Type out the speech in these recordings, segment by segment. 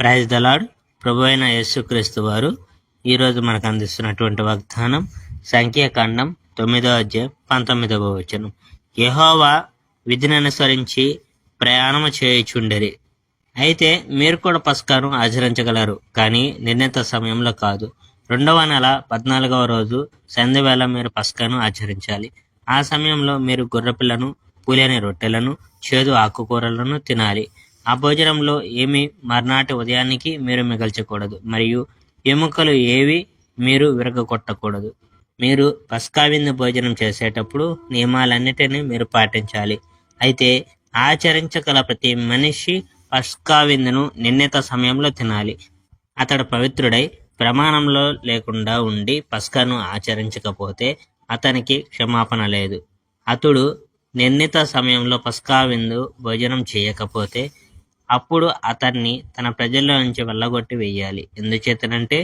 Praise the lord. ప్రభు అయిన యేసుక్రీస్తు వారు ఈరోజు మనకు అందిస్తున్నటువంటి వాగ్దానం సంఖ్యాకాండం 9వ అధ్యాయం 19వ వచనం. యెహోవా విధిని అనుసరించి ప్రయాణము చేయుచుండిరి. అయితే మీరు కూడా పస్కాను ఆచరించగలరు, కానీ నిర్ణీత సమయంలో కాదు. 2వ నెల 14వ రోజు సంధ్యవేళ మీరు పస్కాను ఆచరించాలి. ఆ సమయంలో మీరు గొర్రెపిల్లను, పులియని రొట్టెలను, చేదు ఆకుకూరలను తినాలి. ఆ భోజనంలో ఏమి మర్నాటి ఉదయానికి మీరు మిగల్చకూడదు, మరియు ఎముకలు ఏవి మీరు విరగొట్టకూడదు. మీరు పస్కా విందు భోజనం చేసేటప్పుడు నియమాలన్నిటినీ మీరు పాటించాలి. అయితే ఆచరించగల ప్రతి మనిషి పస్కా విందును నిర్ణీత సమయంలో తినాలి. అతడు పవిత్రుడై ప్రమాణంలో లేకుండా ఉండి పస్కాను ఆచరించకపోతే అతనికి క్షమాపణ లేదు. అతడు నిర్ణీత సమయంలో పస్కా విందు భోజనం చేయకపోతే అప్పుడు అతన్ని తన ప్రజల్లో నుంచి వెళ్ళగొట్టి వేయాలి. ఎందుచేతనంటే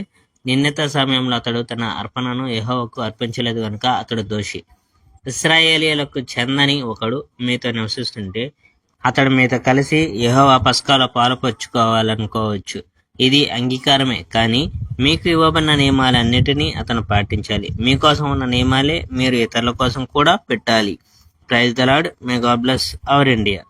నిర్ణీత సమయంలో అతడు తన అర్పణను యెహోవాకు అర్పించలేదు కనుక అతడు దోషి. ఇశ్రాయేలీయులకు చెందని ఒకడు మీతో నివసిస్తుంటే అతడు మీతో కలిసి యెహోవా పస్కాలో పాలుపంచుకోవాలనుకోవచ్చు. ఇది అంగీకారమే, కానీ మీకు ఇవ్వబడిన నియమాలన్నిటినీ అతను పాటించాలి. మీకోసం ఉన్న నియమాలే మీరు ఇతరుల కోసం కూడా పెట్టాలి. Praise the Lord. May God bless our India.